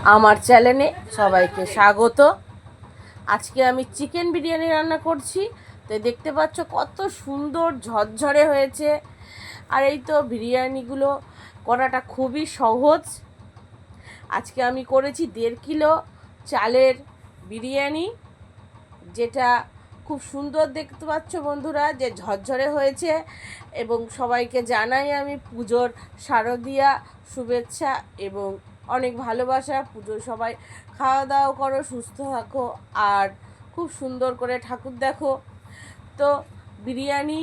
আমার চ্যানেলে সবাইকে স্বাগত। আজকে আমি চিকেন বিরিয়ানি রান্না করছি। তো দেখতে পাচ্ছ কত সুন্দর ঝরঝরে হয়েছে। আর এই তো বিরিয়ানিগুলো করাটা খুবই সহজ। আজকে আমি করেছি 1.5 কিলো চালের বিরিয়ানি, যেটা খুব সুন্দর দেখতে পাচ্ছ বন্ধুরা, যে ঝরঝরে হয়েছে। এবং সবাইকে জানাই আমি পুজোর শারদীয়া শুভেচ্ছা এবং অনেক ভালোবাসা। পুজো সবাই খাওয়া দাওয়া করো, সুস্থ থাকো আর খুব সুন্দর করে ঠাকুর দেখো। তো বিরিয়ানি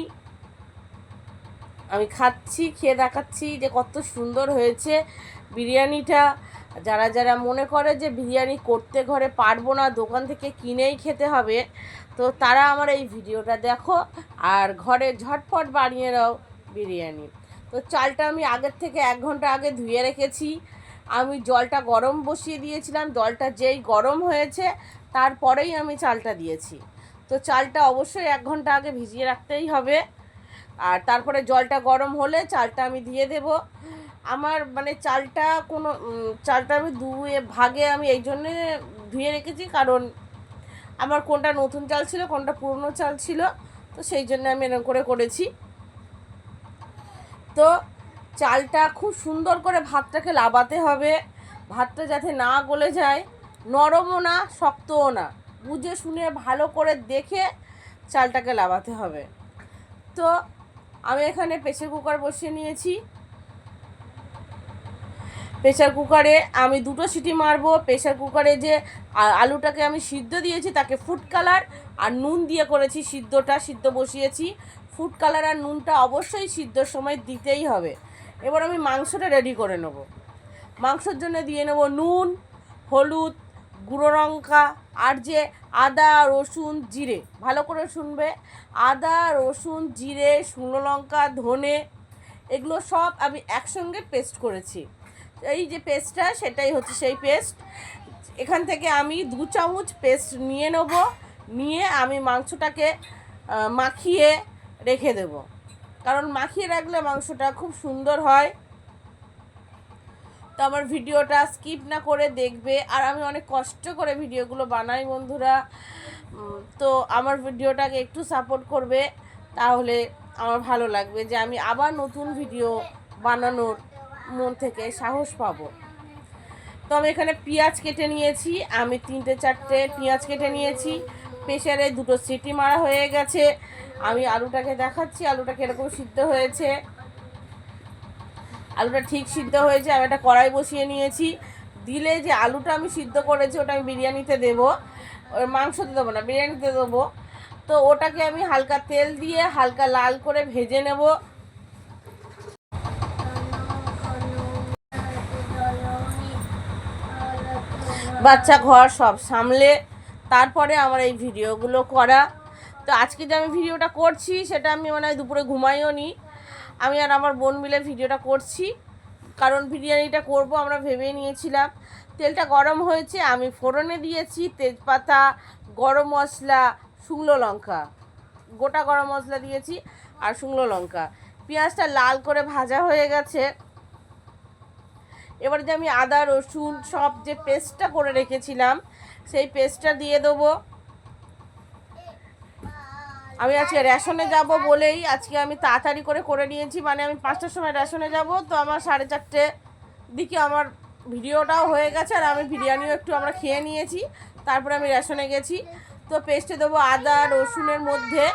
আমি খাচ্ছি, খেয়ে দেখাচ্ছি যে কত সুন্দর হয়েছে বিরিয়ানিটা। যারা যারা মনে করে যে বিরিয়ানি করতে ঘরে পারবো না, দোকান থেকে কিনেই খেতে হবে, তো তারা আমার এই ভিডিওটা দেখো আর ঘরে ঝটপট বানিয়ে নাও বিরিয়ানি। তো চালটা আমি আগের থেকে 1 ঘন্টা আগে ধুয়ে রেখেছি। আমি জলটা গরম বসিয়ে দিয়েছিলাম, জলটা যেই গরম হয়েছে তারপরেই আমি চালটা দিয়েছি। তো চালটা অবশ্যই 1 ঘন্টা আগে ভিজিয়ে রাখতেই হবে। আর তারপরে জলটা গরম হলে চালটা আমি দিয়ে দেব। আমার মানে চালটা আমি ভাগে আমি এই জন্যে ধুয়ে রেখেছি, কারণ আমার কোনটা নতুন চাল ছিল কোনটা পুরনো চাল ছিল, তো সেই জন্য আমি এরকম করে করেছি। তো চালটা খুব সুন্দর করে ভাতটাকে লাবাতে হবে, ভাতটা যাতে না গলে যায়, নরমও না শক্তও না, বুঝে শুনে ভালো করে দেখে চালটাকে লাবাতে হবে। তো আমি এখানে প্রেসার কুকার বসিয়ে নিয়েছি। প্রেসার কুকারে আমি 2টো সিটি মারবো। প্রেসার কুকারে যে আলুটাকে আমি সিদ্ধ দিয়েছি তাকে ফুড কালার আর নুন দিয়ে করেছি, সিদ্ধ বসিয়েছি। ফুড কালার আর নুনটা অবশ্যই সিদ্ধর সময় দিতেই হবে। এবার আমি মাংসটা রেডি করে নেব। মাংসর জন্য দিয়ে নেব নুন, হলুদ, গুঁড়ো লঙ্কা আর যে আদা রসুন জিরে, ভালো করে শুনবে, আদা রসুন জিরে শুকনো লঙ্কা ধনে এগুলো সব আমি একসঙ্গে পেস্ট করেছি। এই যে পেস্টটা সেটাই হচ্ছে সেই পেস্ট। এখান থেকে আমি 2 চামচ পেস্ট নিয়ে নেব, নিয়ে আমি মাংসটাকে মাখিয়ে রেখে দেব, কারণ মাখিয়ে রাখলে মাংসটা খুব সুন্দর হয়। তো আমার ভিডিওটা স্কিপ না করে দেখবে। আর আমি অনেক কষ্ট করে ভিডিওগুলো বানাই বন্ধুরা, তো আমার ভিডিওটাকে একটু সাপোর্ট করবে, তাহলে আমার ভালো লাগবে যে আমি আবার নতুন ভিডিও বানানোর মন থেকে সাহস পাবো। তো আমি এখানে পেঁয়াজ কেটে নিয়েছি, আমি 3-4টে পেঁয়াজ কেটে নিয়েছি। প্রেসারে 2টো সিটি মারা হয়ে গেছে। আমি আলুটাকে দেখাচ্ছি আলুটা কীরকম সিদ্ধ হয়েছে। আলুটা ঠিক সিদ্ধ হয়েছে। আমি একটা কড়াই বসিয়ে নিয়েছি। দিলে যে আলুটা আমি সিদ্ধ করেছি ওটা আমি বিরিয়ানিতে দেবো, মাংসতে দেবো না, বিরিয়ানিতে দেবো। তো ওটাকে আমি হালকা তেল দিয়ে হালকা লাল করে ভেজে নেব। বাচ্চা ঘর সব সামলে তারপরে আমার এই ভিডিওগুলো করা। তো আজকে যে আমি ভিডিওটা করছি সেটা আমি দুপুরে ঘুমাইও নি, আমি আর আমার বোন মিলে ভিডিওটা করছি, কারণ বিরিয়ানিটা করব আমরা ভেবেই নিয়েছিলাম। তেলটা গরম হয়েছে, আমি ফোড়নে দিয়েছি তেজপাতা, গরম মশলা, শুকনো লঙ্কা, গোটা গরম মশলা দিয়েছি আর শুকনো লঙ্কা। পেঁয়াজটা লাল করে ভাজা হয়ে গেছে। এবার যে আমি আদা রসুন সব যে পেস্টটা করে রেখেছিলাম সেই পেস্টটা দিয়ে দেবো। আমি আজকে রেশনে যাব বলেই আজকে আমি তাড়াতাড়ি করে নিয়েছি, মানে আমি 5টার সময় রেশনে যাব, তো আমার 4:30 দিকে আমার ভিডিওটাও হয়ে গেছে আর আমি বিরিয়ানিও একটু আমরা খেয়ে নিয়েছি, তারপরে আমি রেশনে গেছি। তো পেস্টে দেবো আদা রসুনের মধ্যে,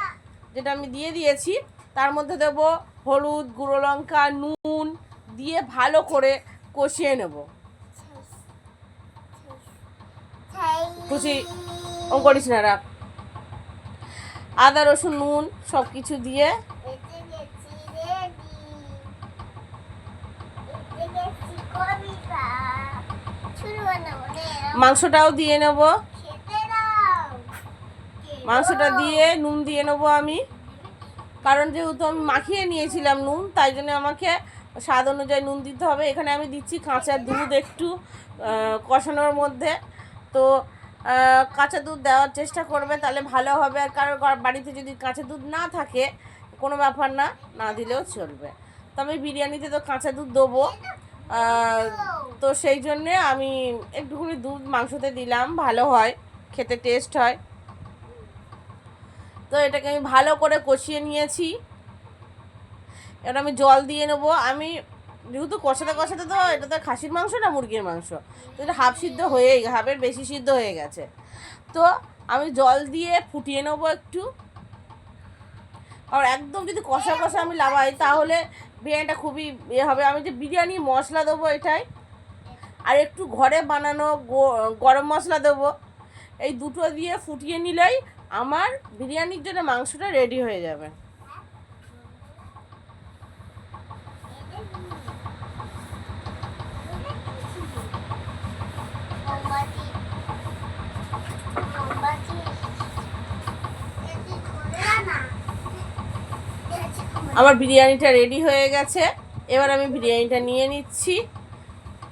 যেটা আমি দিয়ে দিয়েছি, তার মধ্যে দেবো হলুদ গুঁড়ো লঙ্কা নুন দিয়ে ভালো করে কষিয়ে নেব। খুশি ও করিস না, রাখ। আদা রসুন নুন সব কিছু দিয়ে মাংসটাও দিয়ে নেব। মাংসটা দিয়ে নুন দিয়ে নেবো আমি, কারণ যেহেতু আমি মাখিয়ে নিয়েছিলাম নুন, তাই জন্য আমাকে স্বাদ অনুযায়ী নুন দিতে হবে। এখানে আমি দিচ্ছি কাঁচা দুধ একটু কষানোর মধ্যে। তো কাঁচা দুধ দেওয়ার চেষ্টা করবে, তাহলে ভালো হবে। আর কারোর বাড়িতে যদি কাঁচা দুধ না থাকে কোনো ব্যাপার না, না দিলেও চলবে। তো আমি বিরিয়ানিতে তো কাঁচা দুধ দেবো, তো সেই জন্যে আমি একটুখানি দুধ মাংসতে দিলাম, ভালো হয়, খেতে টেস্ট হয়। তো এটাকে আমি ভালো করে কষিয়ে নিয়েছি। এবার আমি জল দিয়ে নেবো। আমি যেহেতু কষাতে কষাতে তো এটা তো খাসির মাংস না মুরগির মাংস, তো এটা হাফ সিদ্ধ হয়েই, হাফের বেশি সিদ্ধ হয়ে গেছে। তো আমি জল দিয়ে ফুটিয়ে নেবো একটু। আর একদম যদি কষা কষা আমি লাগাই তাহলে বিরিয়ানিটা খুবই হবে। আমি যে বিরিয়ানি মশলা দেবো এটাই, আর একটু ঘরে বানানো গরম মশলা দেবো। এই দুটো দিয়ে ফুটিয়ে নিলেই আমার বিরিয়ানির জন্য মাংসটা রেডি হয়ে যাবে। আমার বিরিয়ানিটা রেডি হয়ে গেছে। এবার আমি বিরিয়ানিটা নিয়ে নিচ্ছি।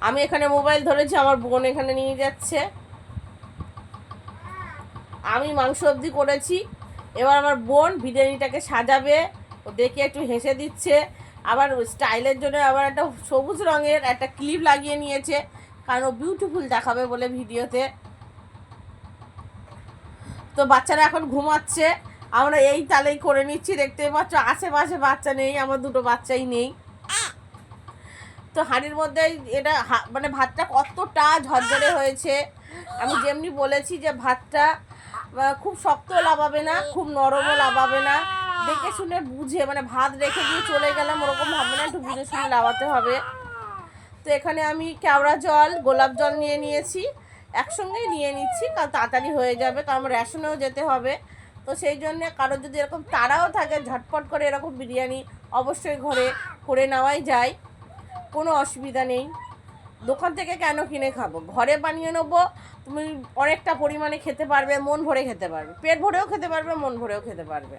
আমি এখানে মোবাইল ধরেছি, আমার বোন এখানে নিয়ে যাচ্ছে। আমি মাংস অবধি করেছি, এবার আমার বোন বিরিয়ানিটাকে সাজাবে। ও দেখে একটু হেসে দিচ্ছে। আবার স্টাইলের জন্য আবার একটা সবুজ রঙের একটা ক্লিপ লাগিয়ে নিয়েছে, কারণ ও বিউটিফুল দেখাবে বলে ভিডিওতে। তো বাচ্চারা এখন ঘুমাচ্ছে, আমরা এই তালেই করে নিচ্ছি। দেখতে পাচ্ছ আশেপাশে বাচ্চা নেই, আমার দুটো বাচ্চাই নেই। তো হাঁড়ির মধ্যে এটা মানে ভাতটা কতটা ঝরঝরে হয়েছে। আমি যেমনি বলেছি যে ভাতটা খুব শক্ত লাগাবে না, খুব নরমও লাগাবে না, দেখে শুনে বুঝে, মানে ভাত রেখে দিয়ে চলে গেলাম ওরকম ভাবে না, একটু বুঝে শুনে লাগাতে হবে। তো এখানে আমি কেওড়া জল, গোলাপ জল নিয়ে নিয়েছি, একসঙ্গেই নিয়ে নিচ্ছি, কারণ তাড়াতাড়ি হয়ে যাবে, কারণ রেশনেও যেতে হবে। তো সেই জন্যে কারোর যদি এরকম তাড়াও থাকে, ঝটপট করে এরকম বিরিয়ানি অবশ্যই ঘরে করে নেওয়াই যায়, কোনো অসুবিধা নেই। দোকান থেকে কেন কিনে খাবো, ঘরে বানিয়ে নেবো। তুমি অনেকটা পরিমাণে খেতে পারবে, মন ভরে খেতে পারবে, পেট ভরেও খেতে পারবে, মন ভরেও খেতে পারবে।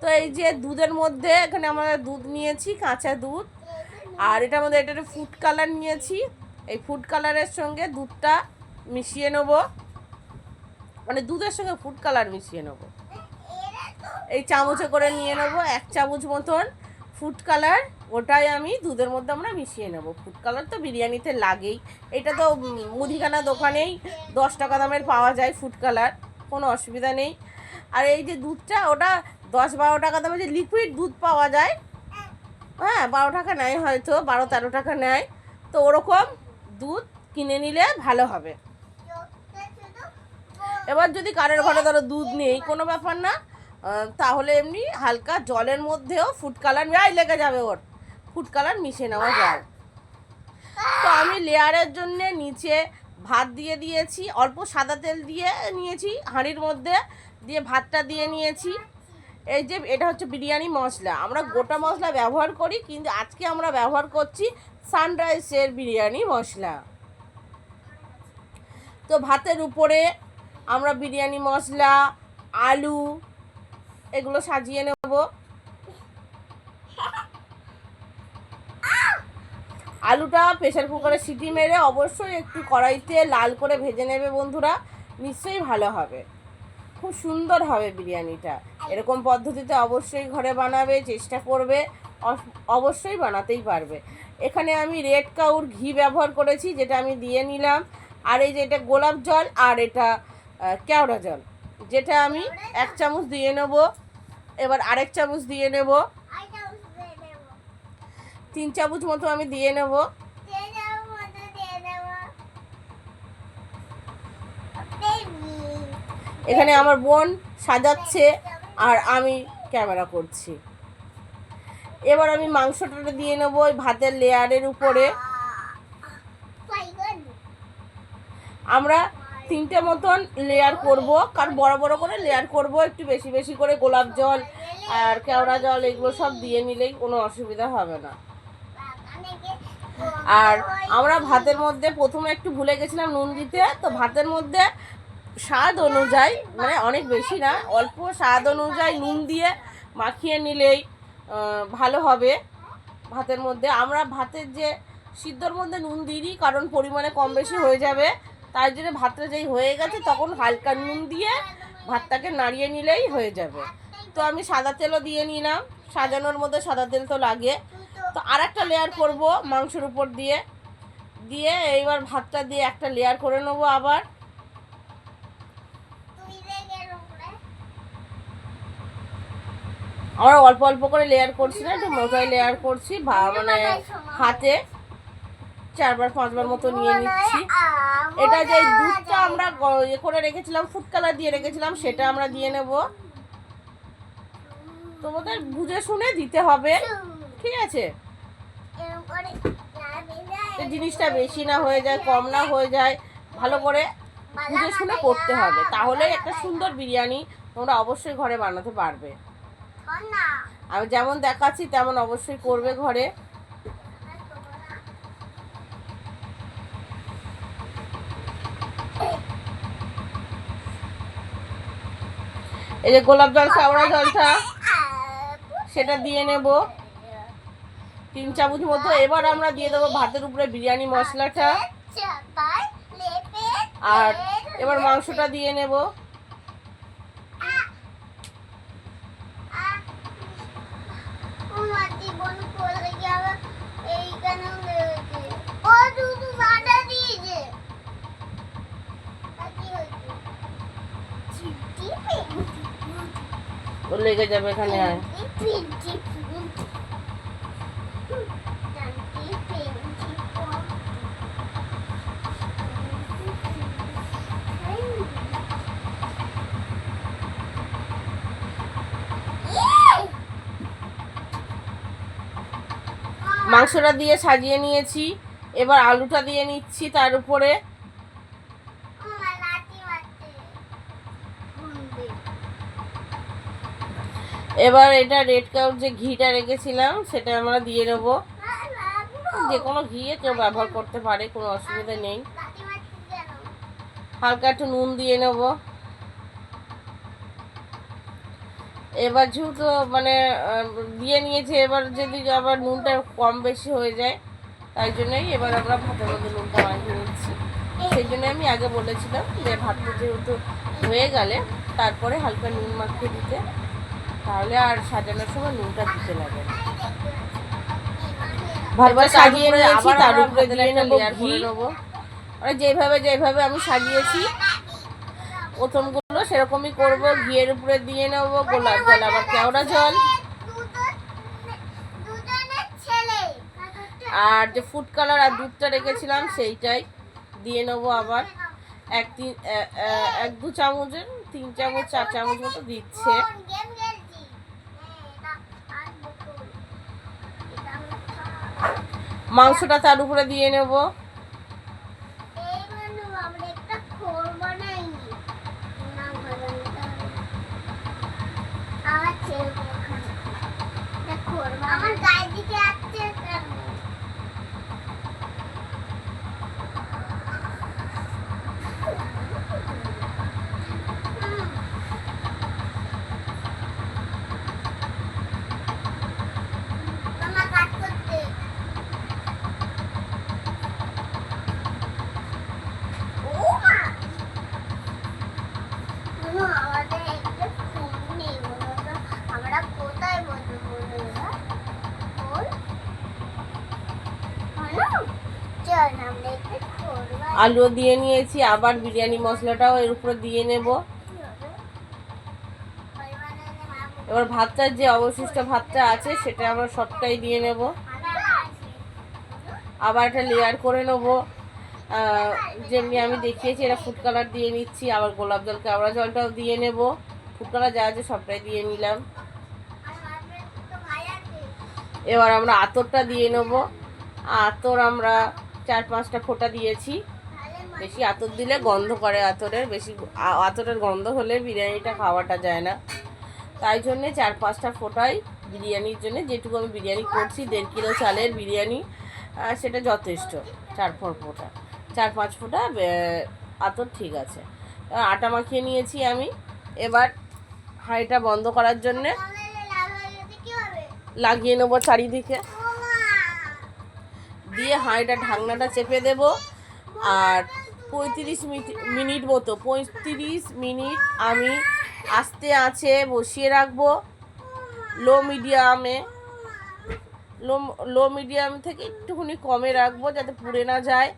তো এই যে দুধের মধ্যে এখানে আমরা দুধ নিয়েছি, কাঁচা দুধ, আর এটার মধ্যে এটা ফুড কালার নিয়েছি। এই ফুড কালারের সঙ্গে দুধটা মিশিয়ে নেবো, মানে দুধের সঙ্গে ফুড কালার মিশিয়ে নেবো। এই চামচে করে নিয়ে নেবো 1 চামচ মতন ফুড কালার, ওটাই আমি দুধের মধ্যে আমরা মিশিয়ে নেব। ফুড কালার তো বিরিয়ানিতে লাগেই, এটা তো মুদিখানা দোকানেই 10 টাকা দামের পাওয়া যায় ফুড কালার, কোনো অসুবিধা নেই। আর এই যে দুধটা, ওটা 10-12 টাকা দামে যে লিকুইড দুধ পাওয়া যায়, হ্যাঁ 12 টাকা নেয়, হয়তো 12-13 টাকা নেয়। তো ওরকম দুধ কিনে নিলে ভালো হবে। এবার যদি কারোর ঘরে ধরো দুধ নেই, কোনো ব্যাপার না, তাহলে এমনি হালকা জলের মধ্যেও ফুড কালার লেগে যাবে, ওর ফুড কালার মিশিয়ে নেওয়া যায়। তো আমি লেয়ারের জন্যে নিচে ভাত দিয়ে দিয়েছি, অল্প সাদা তেল দিয়ে নিয়েছি হাঁড়ির মধ্যে, দিয়ে ভাতটা দিয়ে নিয়েছি। এই যে এটা হচ্ছে বিরিয়ানি মশলা, আমরা গোটা মশলা ব্যবহার করি, কিন্তু আজকে আমরা ব্যবহার করছি সানরাইজের বিরিয়ানি মশলা। তো ভাতের উপরে আমরা বিরিয়ানি মশলা, আলু এগুলো সাজিয়ে নেব। আলুটা প্রেসার কুকারে সিটি মেরে অবশ্যই একটু কড়াইতে লাল করে ভেজে নেবে বন্ধুরা, নিশ্চয়ই ভালো হবে, খুব সুন্দর হবে বিরিয়ানিটা। এরকম পদ্ধতিতে অবশ্যই ঘরে বানাবে, চেষ্টা করবে, অবশ্যই বানাতেই পারবে। এখানে আমি রেড কাউর ঘি ব্যবহার করেছি, যেটা আমি দিয়ে নিলাম। আর এই যে এটা গোলাপ জল, আর এটা কেওড়া জল, যেটা আমি 1 চামচ দিয়ে নেব। এবার আরেক চামচ দিয়ে নেব, 3 চামচ মতো আমি দিয়ে নেব। এখানে আমার বোন সাজাচ্ছে আর আমি ক্যামেরা করছি। এবার আমি মাংসটা দিয়ে নেব ওই ভাতের লেয়ারের উপরে। আমরা 3টে মতন লেয়ার করব, কারণ বড় বড় করে লেয়ার করব, একটু বেশি বেশি করে গোলাপ জল আর কেওড়া জল এগুলো সব দিয়ে নিলেই কোনো অসুবিধা হবে না। আর আমরা ভাতের মধ্যে প্রথমে একটু ভুলে গেছিলাম নুন দিতে, তো ভাতের মধ্যে স্বাদ অনুযায়ী, মানে অনেক বেশি না, অল্প স্বাদ অনুযায়ী নুন দিয়ে মাখিয়ে নিলেই ভালো হবে। ভাতের মধ্যে আমরা ভাতের যে সিদ্ধর মধ্যে নুন দিই, কারণ পরিমাণে কম বেশি হয়ে যাবে, তাই জন্য ভাতটা যেই হয়ে গেছে তখন হালকা নুন দিয়ে ভাতটাকে নাড়িয়ে নিলেই হয়ে যাবে। তো আমি সাদা তেলও দিয়ে নিলাম, সাজানোর মধ্যে সাদা তেল তো লাগে। তো তো আর একটা লেয়ার করব মাংসের উপর দিয়ে দিয়ে এইবার ভাতটা দিয়ে একটা লেয়ার করে নেবো আবার। আমরা অল্প অল্প করে লেয়ার করছি না, একটু মোটাই লেয়ার করছি, মানে হাতে 4বার 5বার মতো নিয়ে নিচ্ছি। এটা যে দুধটা আমরা ইয়ে করে রেখেছিলাম, ফুড কালার দিয়ে রেখেছিলাম, সেটা আমরা দিয়ে নেব। তোমাদের বুঝে শুনে দিতে হবে, ঠিক আছে? জিনিসটা বেশি না হয়ে যায়, কম না হয়ে যায়, ভালো করে বুঝে শুনে করতে হবে, তাহলে একটা সুন্দর বিরিয়ানি তোমরা অবশ্যই ঘরে বানাতে পারবে। আমি যেমন দেখাচ্ছি তেমন অবশ্যই করবে ঘরে। এই যে গোলাপ জল, কেওড়া জলটা সেটা দিয়ে নেব 3 চামচ মতো। এবার আমরা দিয়ে দেবো ভাতের উপরে বিরিয়ানি মশলাটা, আর এবার মাংসটা দিয়ে নেব। লেগে যাবে এখানে। মাংসটা দিয়ে সাজিয়ে নিয়েছি, এবার আলুটা দিয়ে নিচ্ছি তার উপরে। এবার এটা রেড কাউর যে ঘিটা রেখেছিলাম সেটা আমরা দিয়ে নেব। যে কোনো ঘি কেউ ব্যবহার করতে পারে, কোনো অসুবিধা নেই। হালকা একটু নুন দিয়ে নেব। এবার যেহেতু মানে দিয়ে নিয়েছে, এবার যদি আবার নুনটা কম বেশি হয়ে যায়, তাই জন্যই এবার আমরা ভাতের মধ্যে নুনটা মাখিয়ে নিচ্ছি। সেই জন্য আমি আগে বলেছিলাম যে ভাতটা যেহেতু হয়ে গেলে তারপরে হালকা নুন মাখিয়ে দিতে, তাহলে আর সাজানোর সময় নুনটা দিতে লাগে না। ভাতটা সাজিয়ে নিয়েছি, তার উপরে দিয়ে নেবো ঘি। মানে যেভাবে আমি সাজিয়েছি প্রথমগুলো সেরকমই করব। ঘিয়ের উপরে দিয়ে নেব গোলাপ জল, আবার কেওড়া জল, আর যে ফুড কালার আর দুধটা রেখেছিলাম সেইটাই দিয়ে নেব। আবার 1-2 চামচের 3 চামচ 4 চামচ মতো দিচ্ছে। মাংসটা তার উপরে দিয়ে নেব। আমার গায়ের দিকে আসছে আলু দিয়ে নিয়েছি, আবার বিরিয়ানি মশলাটাও এর উপরে দিয়ে নেব। এবার ভাতটার যে অবশিষ্ট ভাতটা আছে সেটা আমরা সবটাই দিয়ে নেব। আবার একটা লেয়ার করে নেব, যেমনি আমি দেখিয়েছি এটা ফুড কালার দিয়ে নিচ্ছি। আবার গোলাপ জল কেওড়া জলটাও দিয়ে নেব, ফুড কালার যা আছে সবটাই দিয়ে নিলাম। এবার আমরা আতরটা দিয়ে নেব। আতর আমরা 4-5টা ফোঁটা দিয়েছি। বেশি আতর দিলে গন্ধ করে, আতরের গন্ধ হলে বিরিয়ানিটা খাওয়াটা যায় না, তাই জন্যে 4-5টা ফোঁটাই বিরিয়ানির জন্য, যেটুকু আমি বিরিয়ানি করছি 1.5 কিলো চালের বিরিয়ানি, সেটা যথেষ্ট। 4-5 ফোঁটা আতর ঠিক আছে। আটা মাখিয়ে নিয়েছি আমি। এবার হাঁড়িটা বন্ধ করার জন্যে লাগিয়ে নেবো চারিদিকে, দিয়ে হাঁড়িটা ঢাকনাটা চেপে দেব। আর 35 মিনিট মতো 35 মিনিট আমি আস্তে আঁচে বসিয়ে রাখবো, লো মিডিয়ামে। লো লো মিডিয়াম থেকে একটুখানি কমে রাখবো যাতে পুড়ে না যায়।